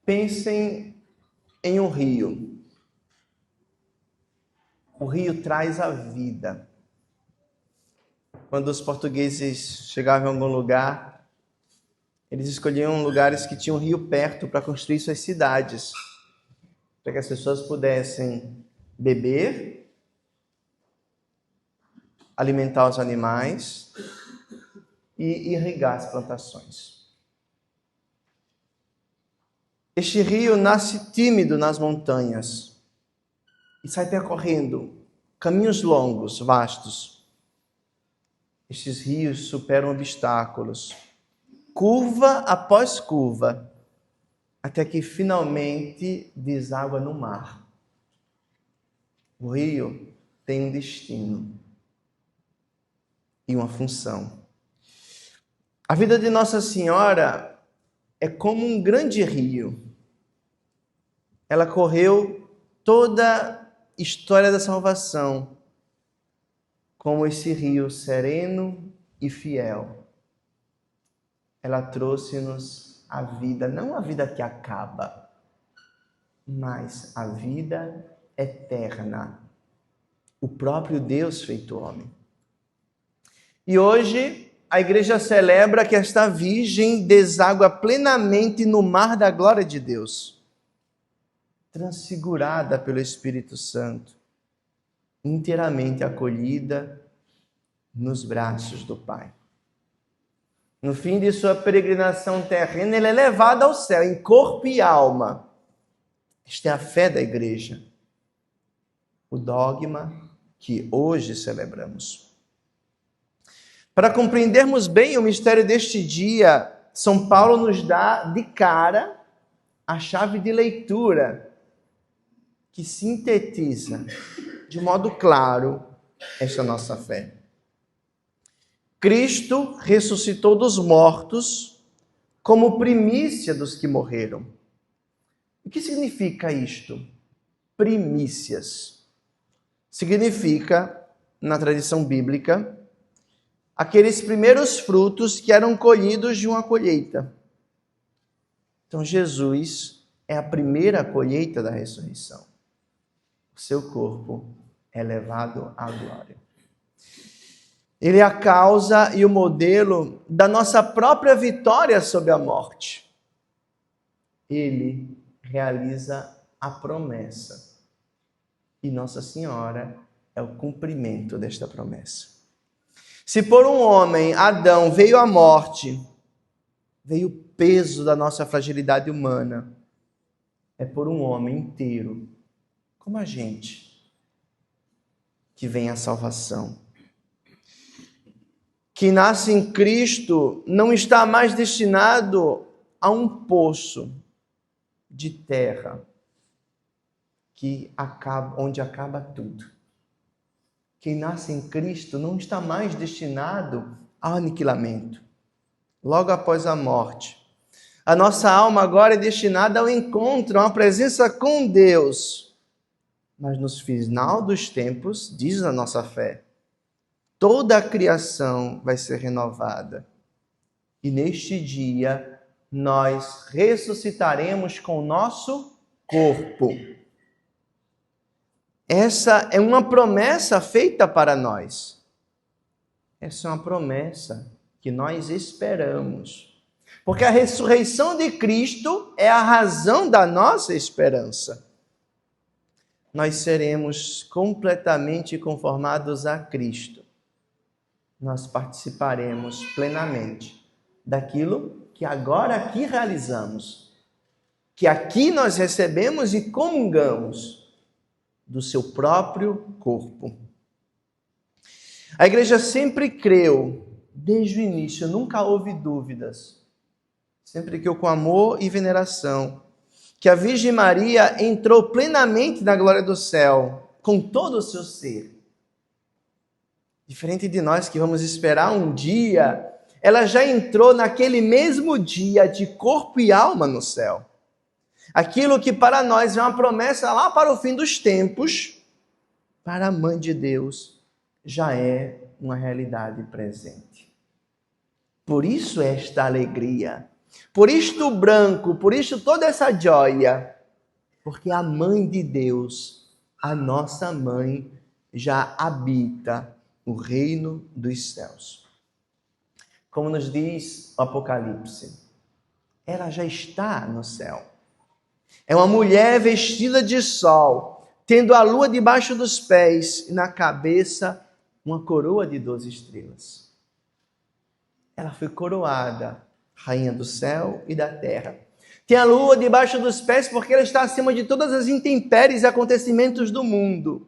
Pensem em um rio. O rio traz a vida. Quando os portugueses chegavam em algum lugar, eles escolhiam lugares que tinham um rio perto para construir suas cidades, para que as pessoas pudessem beber, alimentar os animais e irrigar as plantações. Este rio nasce tímido nas montanhas e sai percorrendo caminhos longos, vastos. Estes rios superam obstáculos, curva após curva, até que finalmente deságua no mar. O rio tem um destino e uma função. A vida de Nossa Senhora é como um grande rio. Ela correu toda a história da salvação, como esse rio sereno e fiel. Ela trouxe-nos a vida, não a vida que acaba, mas a vida eterna. O próprio Deus feito homem. E hoje a igreja celebra que esta Virgem deságua plenamente no mar da glória de Deus, transfigurada pelo Espírito Santo, inteiramente acolhida nos braços do Pai. No fim de sua peregrinação terrena, ela é levada ao céu em corpo e alma. Esta é a fé da igreja, o dogma que hoje celebramos. Para compreendermos bem o mistério deste dia, São Paulo nos dá de cara a chave de leitura que sintetiza de modo claro esta nossa fé. Cristo ressuscitou dos mortos como primícia dos que morreram. O que significa isto? Primícias. Significa, na tradição bíblica, aqueles primeiros frutos que eram colhidos de uma colheita. Então, Jesus é a primeira colheita da ressurreição. O seu corpo é levado à glória. Ele é a causa e o modelo da nossa própria vitória sobre a morte. Ele realiza a promessa. E Nossa Senhora é o cumprimento desta promessa. Se por um homem, Adão, veio a morte, veio o peso da nossa fragilidade humana, é por um homem inteiro, como a gente, que vem a salvação. Que nasce em Cristo não está mais destinado a um poço de terra onde acaba tudo. Quem nasce em Cristo não está mais destinado ao aniquilamento. Logo após a morte, a nossa alma agora é destinada ao encontro, a uma presença com Deus. Mas no final dos tempos, diz a nossa fé, toda a criação vai ser renovada. E neste dia, nós ressuscitaremos com o nosso corpo. Essa é uma promessa feita para nós. Essa é uma promessa que nós esperamos. Porque a ressurreição de Cristo é a razão da nossa esperança. Nós seremos completamente conformados a Cristo. Nós participaremos plenamente daquilo que agora aqui realizamos, que aqui nós recebemos e comungamos do seu próprio corpo. A igreja sempre creu, desde o início, nunca houve dúvidas, sempre creu com amor e veneração, que a Virgem Maria entrou plenamente na glória do céu, com todo o seu ser. Diferente de nós que vamos esperar um dia, ela já entrou naquele mesmo dia de corpo e alma no céu. Aquilo que para nós é uma promessa lá para o fim dos tempos, para a Mãe de Deus já é uma realidade presente. Por isso esta alegria, Por isto o branco, por isto toda essa joia, porque a mãe de Deus, a nossa mãe, já habita o reino dos céus. Como nos diz o Apocalipse, ela já está no céu. É uma mulher vestida de sol, tendo a lua debaixo dos pés e na cabeça uma coroa de 12 estrelas. Ela foi coroada, rainha do céu e da terra. Tem a lua debaixo dos pés porque ela está acima de todas as intempéries e acontecimentos do mundo.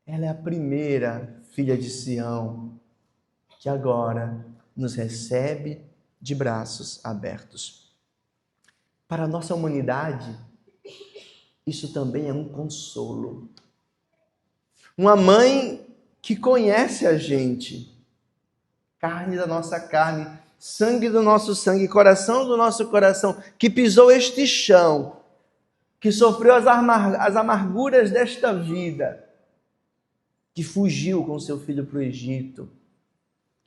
Ela é a primeira filha de Sião, que agora nos recebe de braços abertos. Para a nossa humanidade, isso também é um consolo. Uma mãe que conhece a gente, carne da nossa carne, sangue do nosso sangue, coração do nosso coração, que pisou este chão, que sofreu as amarguras desta vida, que fugiu com seu filho para o Egito,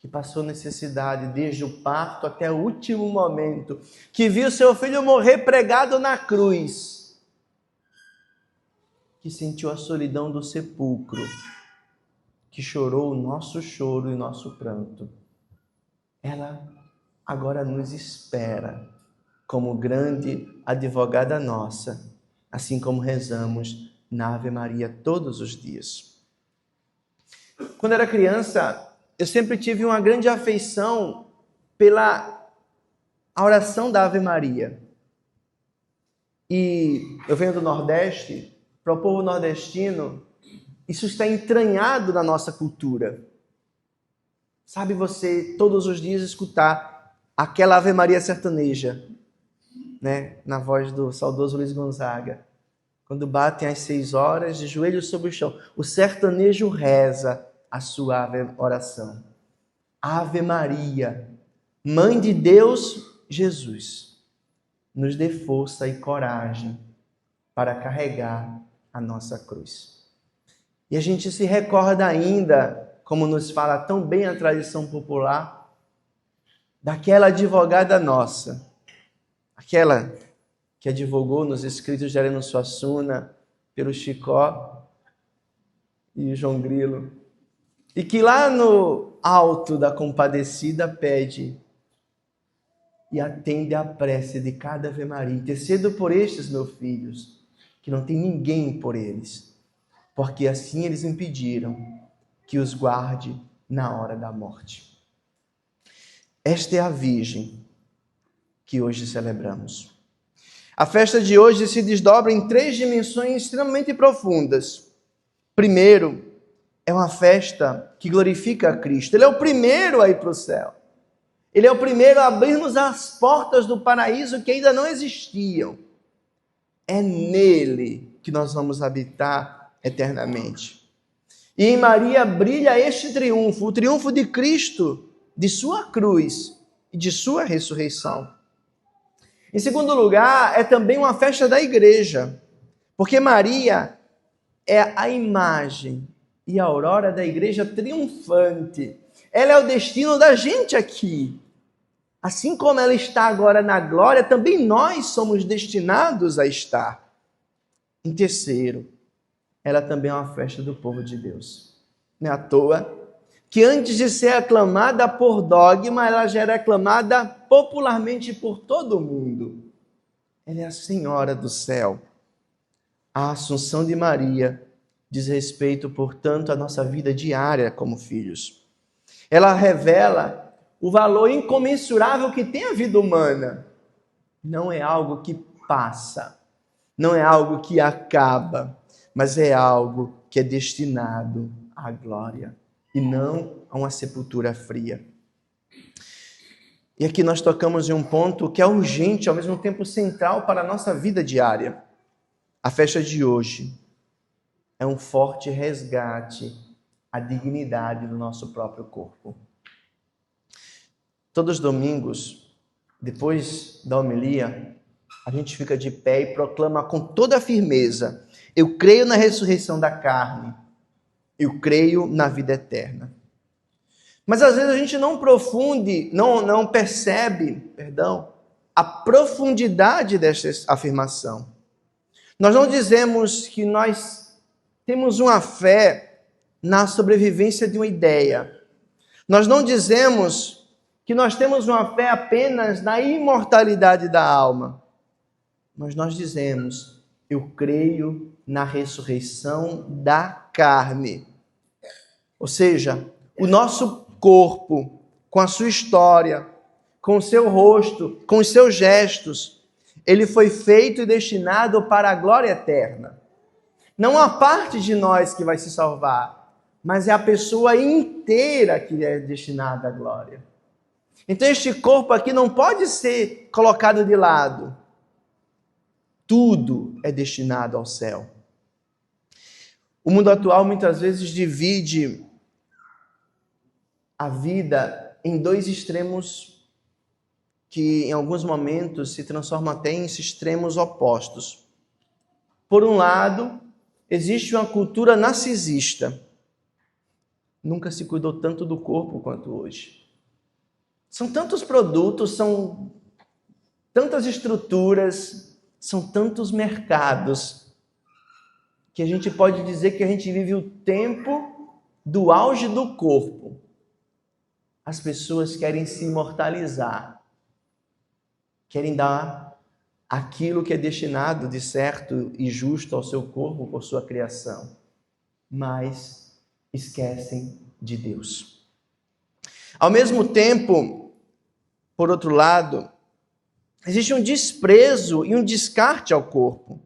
que passou necessidade desde o parto até o último momento, que viu seu filho morrer pregado na cruz, que sentiu a solidão do sepulcro, que chorou o nosso choro e o nosso pranto. Ela agora nos espera como grande advogada nossa, assim como rezamos na Ave Maria todos os dias. Quando era criança, eu sempre tive uma grande afeição pela oração da Ave Maria. E eu venho do Nordeste, para o povo nordestino, isso está entranhado na nossa cultura. Sabe você todos os dias escutar aquela Ave Maria sertaneja, né? Na voz do saudoso Luiz Gonzaga. Quando batem às 6 horas, de joelhos sobre o chão, o sertanejo reza a sua oração. Ave Maria, Mãe de Deus, Jesus, nos dê força e coragem para carregar a nossa cruz. E a gente se recorda ainda, como nos fala tão bem a tradição popular, daquela advogada nossa, aquela que advogou nos escritos de Ariano Suassuna, pelo Chicó e o João Grilo, e que lá no alto da Compadecida pede e atende à prece de cada Ave Maria. Intercedo por estes meus filhos, que não tem ninguém por eles, porque assim eles impediram que os guarde na hora da morte. Esta é a Virgem que hoje celebramos. A festa de hoje se desdobra em 3 dimensões extremamente profundas. Primeiro, é uma festa que glorifica a Cristo. Ele é o primeiro a ir para o céu. Ele é o primeiro a abrir-nos as portas do paraíso que ainda não existiam. É nele que nós vamos habitar eternamente. E em Maria brilha este triunfo, o triunfo de Cristo, de sua cruz e de sua ressurreição. Em segundo lugar, é também uma festa da igreja, porque Maria é a imagem e a aurora da igreja triunfante. Ela é o destino da gente aqui. Assim como ela está agora na glória, também nós somos destinados a estar. Em terceiro, ela também é uma festa do povo de Deus. Não é à toa que antes de ser aclamada por dogma, ela já era aclamada popularmente por todo mundo. Ela é a Senhora do céu. A Assunção de Maria diz respeito, portanto, à nossa vida diária como filhos. Ela revela o valor incomensurável que tem a vida humana. Não é algo que passa, não é algo que acaba, mas é algo que é destinado à glória e não a uma sepultura fria. E aqui nós tocamos em um ponto que é urgente, ao mesmo tempo central para a nossa vida diária. A festa de hoje é um forte resgate à dignidade do nosso próprio corpo. Todos os domingos, depois da homilia, a gente fica de pé e proclama com toda a firmeza: eu creio na ressurreição da carne, eu creio na vida eterna. Mas às vezes a gente não percebe, a profundidade desta afirmação. Nós não dizemos que nós temos uma fé na sobrevivência de uma ideia. Nós não dizemos que nós temos uma fé apenas na imortalidade da alma. Mas nós dizemos, eu creio na ressurreição da carne. Ou seja, o nosso corpo, com a sua história, com o seu rosto, com os seus gestos, ele foi feito e destinado para a glória eterna. Não há parte de nós que vai se salvar, mas é a pessoa inteira que é destinada à glória. Então este corpo aqui não pode ser colocado de lado. Tudo é destinado ao céu. O mundo atual muitas vezes divide a vida em dois extremos que em alguns momentos se transformam até em extremos opostos. Por um lado, existe uma cultura narcisista. Nunca se cuidou tanto do corpo quanto hoje. São tantos produtos, são tantas estruturas, são tantos mercados, que a gente pode dizer que a gente vive o tempo do auge do corpo. As pessoas querem se imortalizar, querem dar aquilo que é destinado de certo e justo ao seu corpo por sua criação, mas esquecem de Deus. Ao mesmo tempo, por outro lado, existe um desprezo e um descarte ao corpo.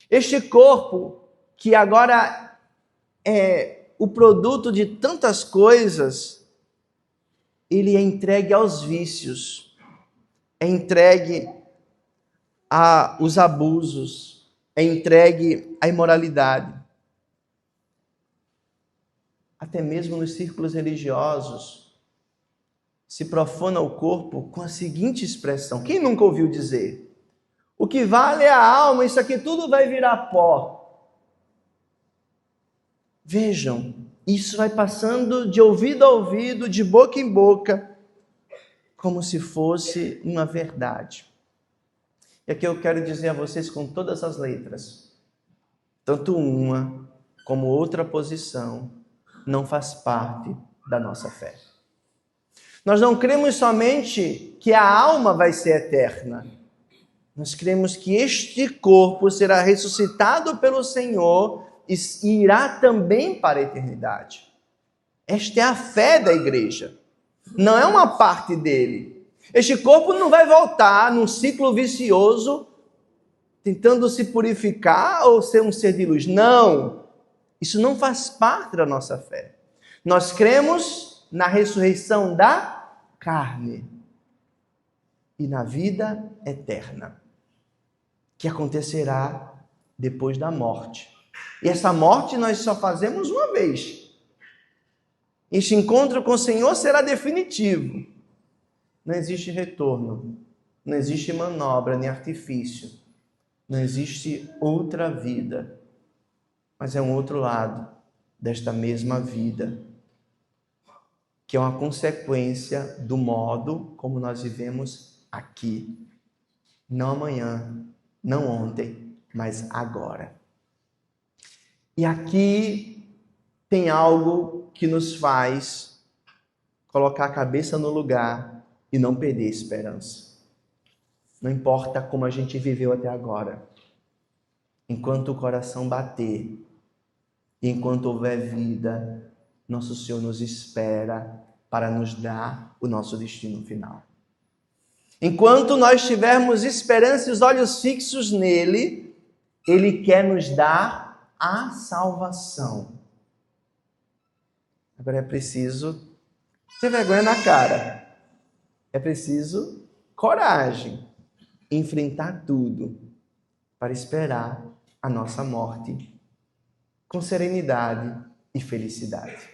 Este corpo, que agora é o produto de tantas coisas, ele é entregue aos vícios, é entregue aos abusos, é entregue à imoralidade. Até mesmo nos círculos religiosos, se profana o corpo com a seguinte expressão. Quem nunca ouviu dizer? O que vale é a alma, isso aqui tudo vai virar pó. Vejam, isso vai passando de ouvido a ouvido, de boca em boca, como se fosse uma verdade. E aqui eu quero dizer a vocês com todas as letras, tanto uma como outra posição não faz parte da nossa fé. Nós não cremos somente que a alma vai ser eterna. Nós cremos que este corpo será ressuscitado pelo Senhor e irá também para a eternidade. Esta é a fé da igreja. Não é uma parte dele. Este corpo não vai voltar num ciclo vicioso, tentando se purificar ou ser um ser de luz. Não. Isso não faz parte da nossa fé. Nós cremos na ressurreição da carne e na vida eterna, que acontecerá depois da morte. E essa morte nós só fazemos uma vez. Este encontro com o Senhor será definitivo. Não existe retorno, não existe manobra nem artifício, não existe outra vida, mas é um outro lado desta mesma vida, que é uma consequência do modo como nós vivemos aqui. Não amanhã, não ontem, mas agora. E aqui tem algo que nos faz colocar a cabeça no lugar e não perder a esperança. Não importa como a gente viveu até agora. Enquanto o coração bater, e enquanto houver vida, nosso Senhor nos espera para nos dar o nosso destino final. Enquanto nós tivermos esperança e os olhos fixos nele, ele quer nos dar a salvação. Agora é preciso ter vergonha na cara. É preciso coragem, enfrentar tudo para esperar a nossa morte com serenidade e felicidade.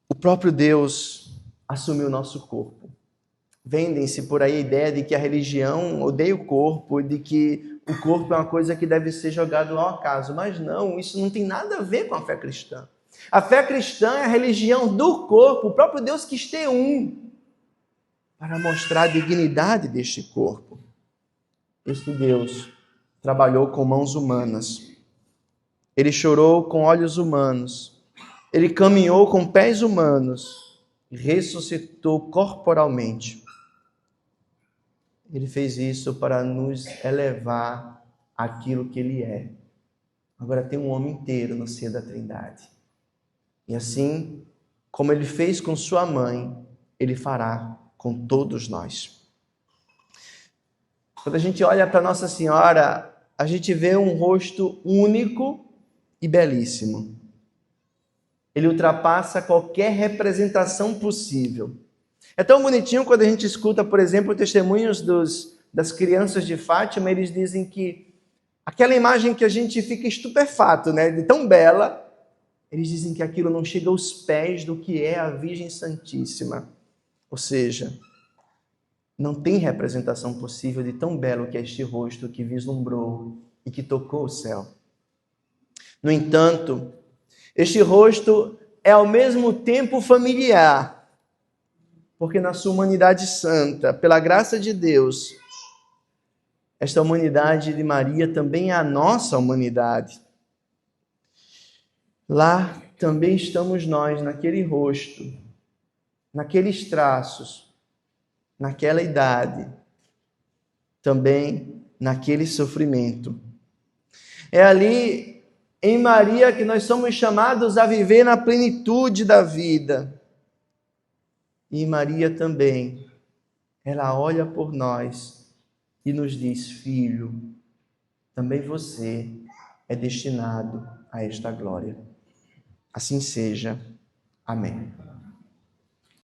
O próprio Deus assumiu o nosso corpo. Vendem-se por aí a ideia de que a religião odeia o corpo, de que o corpo é uma coisa que deve ser jogado ao acaso. Mas não, isso não tem nada a ver com a fé cristã. A fé cristã é a religião do corpo. O próprio Deus quis ter um para mostrar a dignidade deste corpo. Este Deus trabalhou com mãos humanas. Ele chorou com olhos humanos. Ele caminhou com pés humanos e ressuscitou corporalmente. Ele fez isso para nos elevar àquilo que Ele é. Agora tem um homem inteiro no seio da Trindade. E assim, como Ele fez com sua mãe, Ele fará com todos nós. Quando a gente olha para Nossa Senhora, a gente vê um rosto único e belíssimo. Ele ultrapassa qualquer representação possível. É tão bonitinho quando a gente escuta, por exemplo, testemunhos das crianças de Fátima. Eles dizem que aquela imagem que a gente fica estupefato, né, de tão bela, eles dizem que aquilo não chega aos pés do que é a Virgem Santíssima. Ou seja, não tem representação possível de tão belo que é este rosto que vislumbrou e que tocou o céu. No entanto, este rosto é ao mesmo tempo familiar, porque na sua humanidade santa, pela graça de Deus, esta humanidade de Maria também é a nossa humanidade. Lá também estamos nós, naquele rosto, naqueles traços, naquela idade, também naquele sofrimento. É ali em Maria que nós somos chamados a viver na plenitude da vida. E Maria também, ela olha por nós e nos diz: filho, também você é destinado a esta glória. Assim seja. Amém.